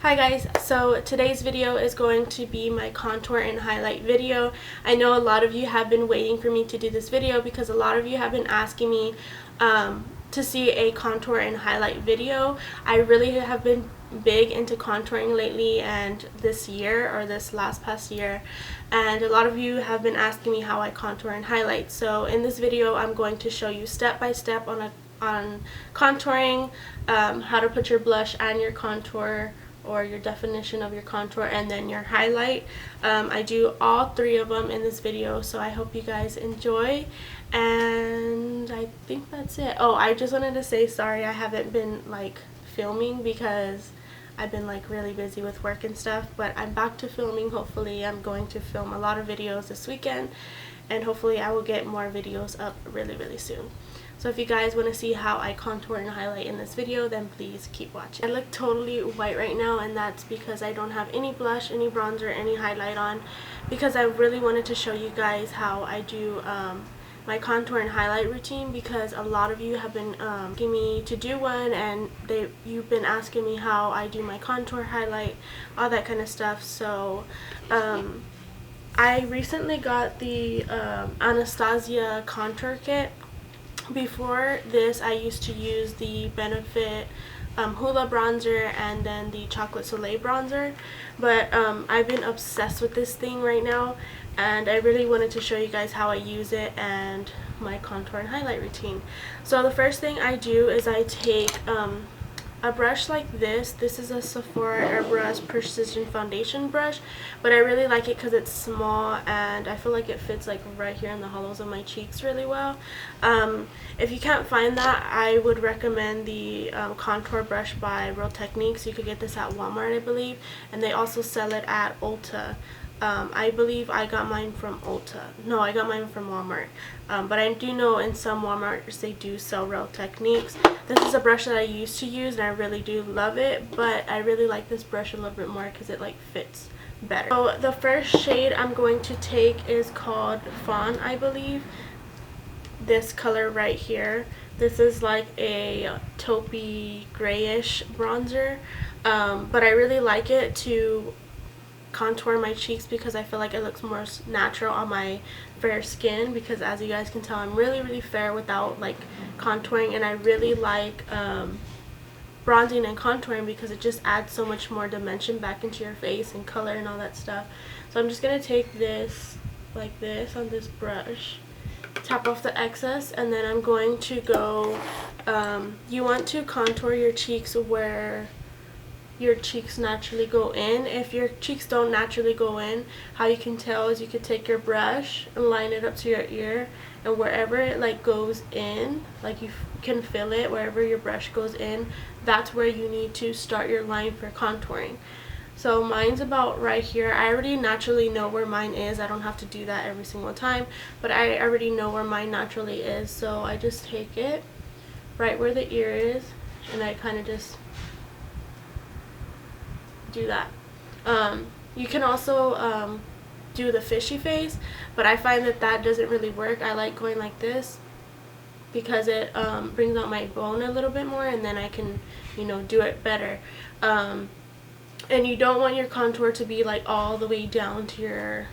Hi guys, so today's video is going to be my contour and highlight video. I know a lot of you have been waiting for me to do this video because a lot of you have been asking me to see a contour and highlight video. I really have been big into contouring lately and this year or this past year, and a lot of you have been asking me how I contour and highlight. So in this video I'm going to show you step by step on contouring, how to put your blush and your contour or your definition of your contour and then your highlight. I do all three of them in this video, so I hope you guys enjoy, and I think that's it. Oh, I just wanted to say sorry I haven't been like filming because I've been like really busy with work and stuff, but I'm back to filming. Hopefully I'm going to film a lot of videos this weekend, and hopefully I will get more videos up really soon. So if you guys want to see how I contour and highlight in this video, then please keep watching. I look totally white right now, and that's because I don't have any blush, any bronzer, any highlight on, because I really wanted to show you guys how I do my contour and highlight routine, because a lot of you have been asking me to do one, and you've been asking me how I do my contour, highlight, all that kind of stuff. So I recently got the Anastasia contour kit. Before this I used to use the Benefit Hoola bronzer and then the Chocolate Soleil bronzer, but I've been obsessed with this thing right now, and I really wanted to show you guys how I use it and my contour and highlight routine. So the first thing I do is I take a brush like this. This is a Sephora Airbrush Precision Foundation brush, but I really like it because it's small and I feel like it fits like right here in the hollows of my cheeks really well. If you can't find that, I would recommend the contour brush by Real Techniques. You could get this at Walmart, I believe, and they also sell it at Ulta. I believe I got mine from Ulta. No, I got mine from Walmart. But I do know in some Walmarts they do sell Real Techniques. This is a brush that I used to use and I really do love it, but I really like this brush a little bit more because it like fits better. So the first shade I'm going to take is called Fawn, I believe. This color right here. This is like a taupey grayish bronzer, but I really like it to contour my cheeks because I feel like it looks more natural on my fair skin, because as you guys can tell I'm really fair without like contouring, and I really like bronzing and contouring because it just adds so much more dimension back into your face and color and all that stuff. So I'm just gonna take this like this on this brush, tap off the excess, and then I'm going to go you want to contour your cheeks where your cheeks naturally go in. If your cheeks don't naturally go in, how you can tell is you could take your brush and line it up to your ear, and wherever it like goes in, like you can feel it, wherever your brush goes in, that's where you need to start your line for contouring. So mine's about right here. I already naturally know where mine is. I don't have to do that every single time, but I already know where mine naturally is, so I just take it right where the ear is and I kind of just do that. You can also do the fishy face, but I find that doesn't really work. I like going like this because it brings out my bone a little bit more, and then I can, you know, do it better. And you don't want your contour to be like all the way down to your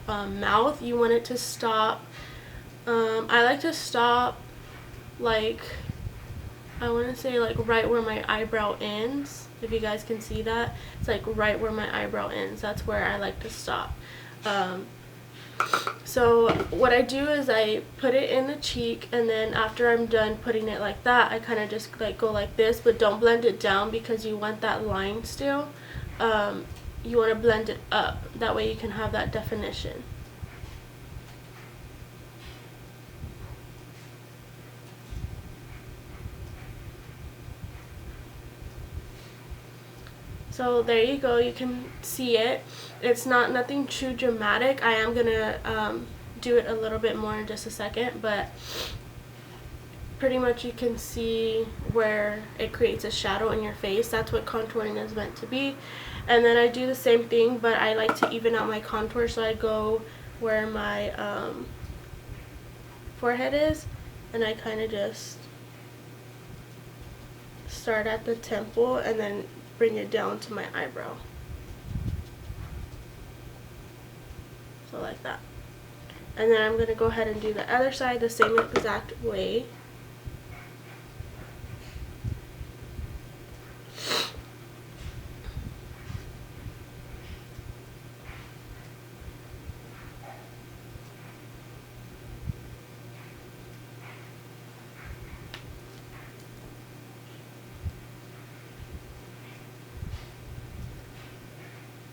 mouth. You want it to stop. I like to stop like, I want to say like right where my eyebrow ends. If you guys can see that, it's like right where my eyebrow ends. That's where I like to stop. So what I do is I put it in the cheek, and then after I'm done putting it like that, I kind of just like go like this, but don't blend it down because you want that line still. You want to blend it up, that way you can have that definition. So there you go, you can see it. It's nothing too dramatic. I am gonna do it a little bit more in just a second, but pretty much you can see where it creates a shadow in your face. That's what contouring is meant to be. And then I do the same thing, but I like to even out my contour, so I go where my forehead is, and I kind of just start at the temple and then bring it down to my eyebrow. So like that. And then I'm going to go ahead and do the other side the same exact way.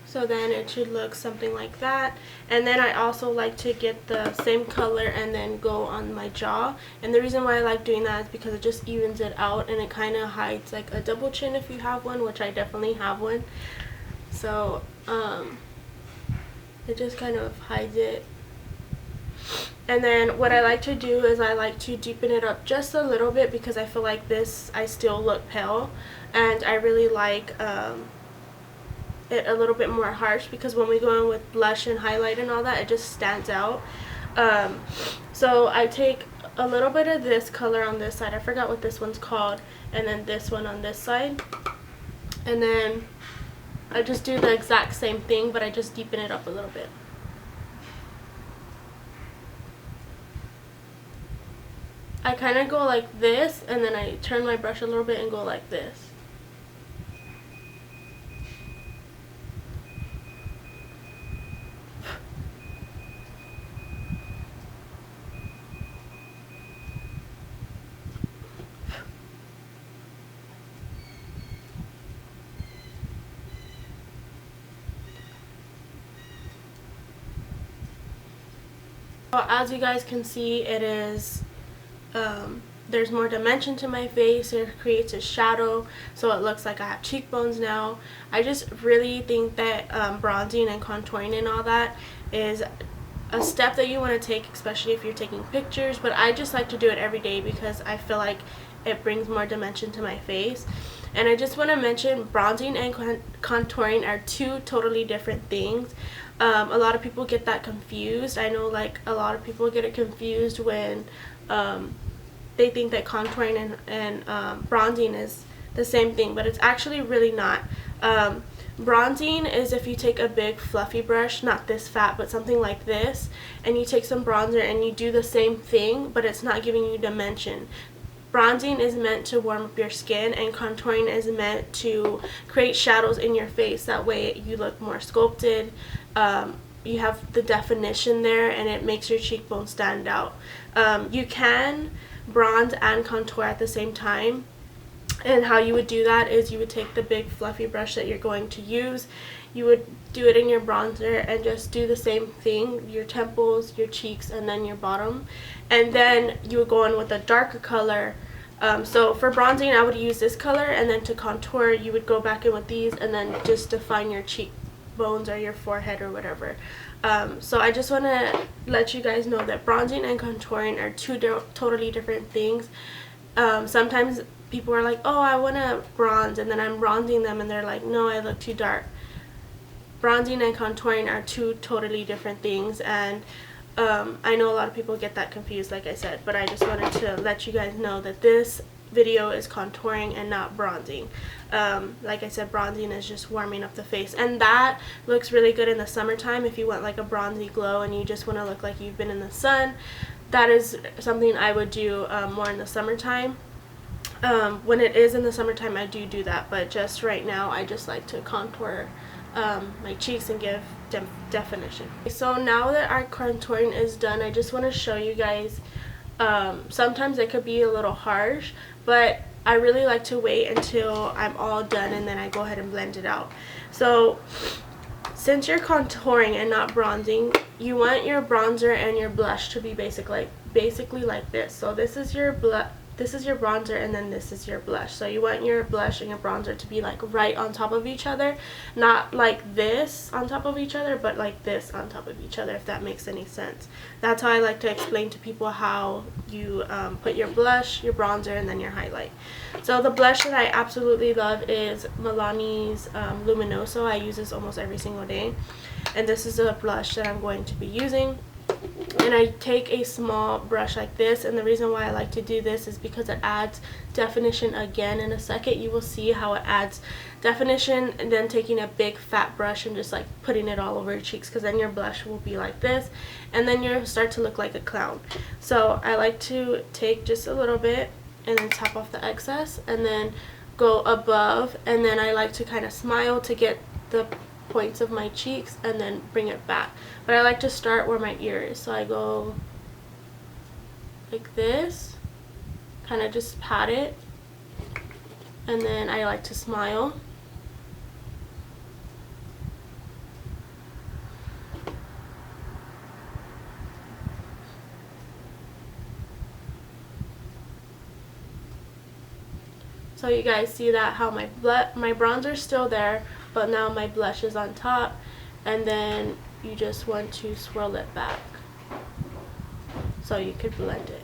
So then it should look something like that. And then I also like to get the same color and then go on my jaw. And the reason why I like doing that is because it just evens it out and it kind of hides like a double chin if you have one, which I definitely have one. So it just kind of hides it. And then what I like to do is I like to deepen it up just a little bit because I feel like this I still look pale, and I really like it a little bit more harsh because when we go in with blush and highlight and all that, it just stands out. So I take a little bit of this color on this side, I forgot what this one's called, and then this one on this side, and then I just do the exact same thing, but I just deepen it up a little bit. I kind of go like this, and then I turn my brush a little bit and go like this. Well, as you guys can see, it is there's more dimension to my face. It creates a shadow, so it looks like I have cheekbones now. I just really think that bronzing and contouring and all that is a step that you want to take, especially if you're taking pictures, but I just like to do it every day because I feel like it brings more dimension to my face. And I just want to mention, bronzing and contouring are two totally different things. A lot of people get that confused. I know like a lot of people get it confused when they think that contouring and bronzing is the same thing, but it's actually really not. Bronzing is if you take a big fluffy brush, not this fat, but something like this, and you take some bronzer and you do the same thing, but it's not giving you dimension. Bronzing is meant to warm up your skin, and contouring is meant to create shadows in your face. That way you look more sculpted. You have the definition there, and it makes your cheekbones stand out. You can bronze and contour at the same time, and how you would do that is you would take the big fluffy brush that you're going to use, you would do it in your bronzer and just do the same thing, your temples, your cheeks, and then your bottom, and then you would go in with a darker color. So for bronzing I would use this color, and then to contour you would go back in with these and then just define your cheekbones or your forehead or whatever. So I just want to let you guys know that bronzing and contouring are two totally different things. Sometimes people are like, oh, I want to bronze, and then I'm bronzing them and they're like, no, I look too dark. Bronzing and contouring are two totally different things, and I know a lot of people get that confused, like I said, but I just wanted to let you guys know that this video is contouring and not bronzing. Like I said, bronzing is just warming up the face, and that looks really good in the summertime. If you want like a bronzy glow and you just want to look like you've been in the sun, that is something I would do more in the summertime. When it is in the summertime I do that, but just right now I just like to contour my cheeks and give definition. So now that our contouring is done, I just want to show you guys, sometimes it could be a little harsh, but I really like to wait until I'm all done and then I go ahead and blend it out. So since you're contouring and not bronzing, you want your bronzer and your blush to be basically like this. So this is your bronzer, and then this is your blush. So you want your blush and your bronzer to be like right on top of each other, not like this on top of each other, but like this on top of each other, if that makes any sense. That's how I like to explain to people how you put your blush, your bronzer, and then your highlight. So the blush that I absolutely love is Milani's Luminoso. I use this almost every single day, and this is a blush that I'm going to be using. And I take a small brush like this, and the reason why I like to do this is because it adds definition again. In a second you will see how it adds definition, and then taking a big fat brush and just like putting it all over your cheeks, because then your blush will be like this and then you'll start to look like a clown. So I like to take just a little bit and then top off the excess and then go above, and then I like to kind of smile to get the points of my cheeks and then bring it back. But I like to start where my ear is, so I go like this, kind of just pat it, and then I like to smile. So you guys see that how my bronzer is still there, but now my blush is on top, and then you just want to swirl it back so you could blend it.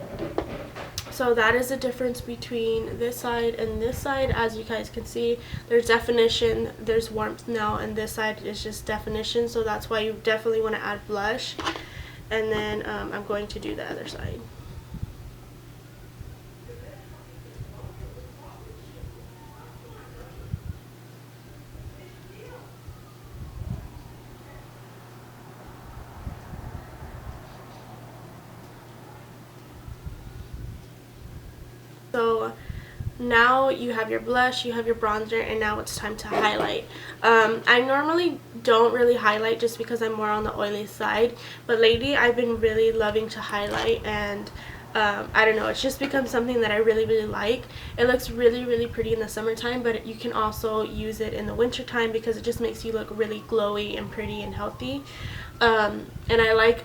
So that is the difference between this side and this side. As you guys can see, there's definition, there's warmth now, and this side is just definition, so that's why you definitely want to add blush. And then I'm going to do the other side. So now you have your blush, you have your bronzer, and now it's time to highlight. I normally don't really highlight just because I'm more on the oily side, but lately I've been really loving to highlight, and I don't know, it's just become something that I really like. It looks really pretty in the summertime, but you can also use it in the winter time because it just makes you look really glowy and pretty and healthy. And I like,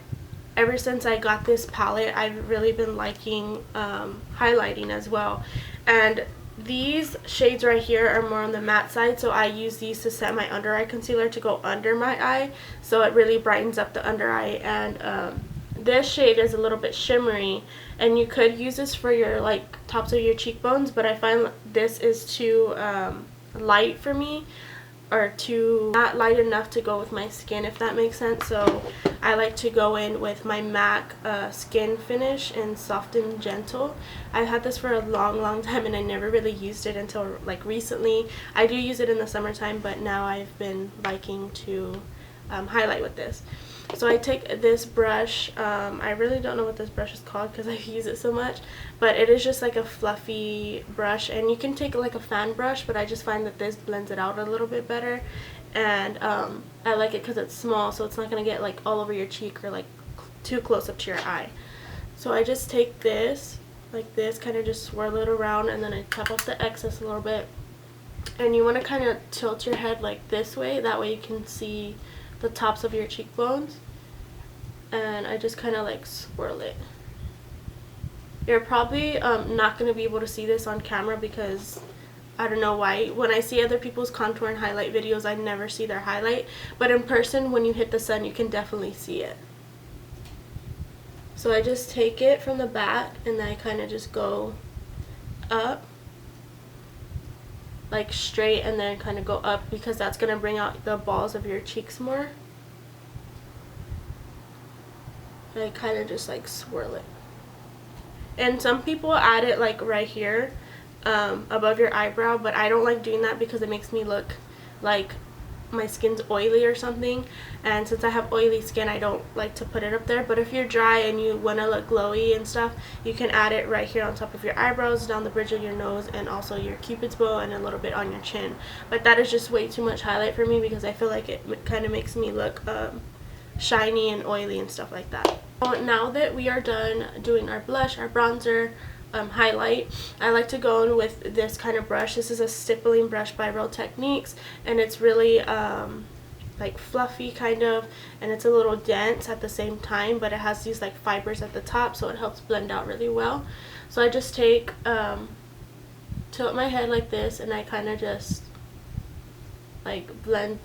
ever since I got this palette, I've really been liking highlighting as well. And these shades right here are more on the matte side, so I use these to set my under eye concealer to go under my eye, so it really brightens up the under eye. And this shade is a little bit shimmery, and you could use this for your like tops of your cheekbones, but I find this is too light for me, or too not light enough to go with my skin, if that makes sense. So I like to go in with my MAC skin finish in Soft and Gentle. I've had this for a long time, and I never really used it until like recently. I do use it in the summertime, but now I've been liking to highlight with this. So I take this brush, I really don't know what this brush is called because I use it so much, but it is just like a fluffy brush, and you can take like a fan brush, but I just find that this blends it out a little bit better. And I like it because it's small, so it's not going to get like all over your cheek or like too close up to your eye. So I just take this like this, kind of just swirl it around, and then I top off the excess a little bit. And you want to kind of tilt your head like this way, that way you can see the tops of your cheekbones. And I just kind of like swirl it. You're probably not going to be able to see this on camera because I don't know why. When I see other people's contour and highlight videos, I never see their highlight, but in person when you hit the sun you can definitely see it. So I just take it from the back and then I kind of just go up like straight, and then kind of go up because that's going to bring out the balls of your cheeks more. And I kind of just like swirl it. And some people add it like right here above your eyebrow, but I don't like doing that because it makes me look like my skin's oily or something, and since I have oily skin I don't like to put it up there. But if you're dry and you want to look glowy and stuff, you can add it right here on top of your eyebrows, down the bridge of your nose, and also your cupid's bow, and a little bit on your chin. But that is just way too much highlight for me because I feel like it kind of makes me look shiny and oily and stuff like that. So now that we are done doing our blush, our bronzer, highlight, I like to go in with this kind of brush. This is a stippling brush by Real Techniques, and it's really like fluffy kind of, and it's a little dense at the same time, but it has these like fibers at the top, so it helps blend out really well. So I just take tilt my head like this, and I kind of just like blend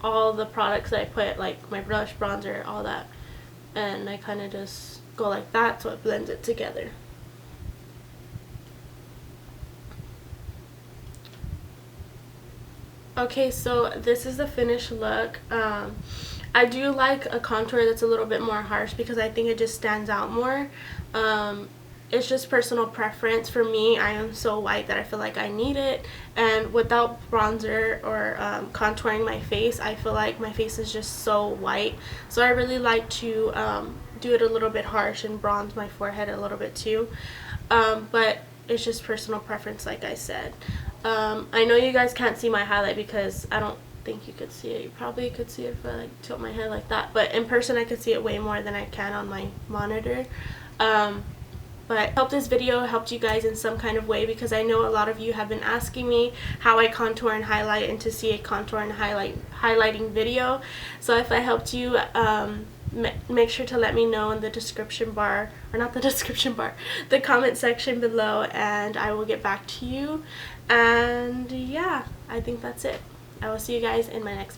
all the products that I put, like my blush, bronzer, all that, and I kind of just go like that so it blends it together. Okay, so this is the finished look. I do like a contour that's a little bit more harsh because I think it just stands out more. It's just personal preference. For me, I am so white that I feel like I need it, and without bronzer or contouring my face, I feel like my face is just so white. So I really like to do it a little bit harsh and bronze my forehead a little bit too, but it's just personal preference, like I said. I know you guys can't see my highlight because I don't think you could see it. You probably could see it if I like tilt my head like that, but in person I could see it way more than I can on my monitor. But I hope this video helped you guys in some kind of way, because I know a lot of you have been asking me how I contour and highlight and to see a contour and highlighting video. So if I helped you, make sure to let me know in the description bar, or not the description bar, the comment section below, and I will get back to you. And yeah, I think that's it. I will see you guys in my next video.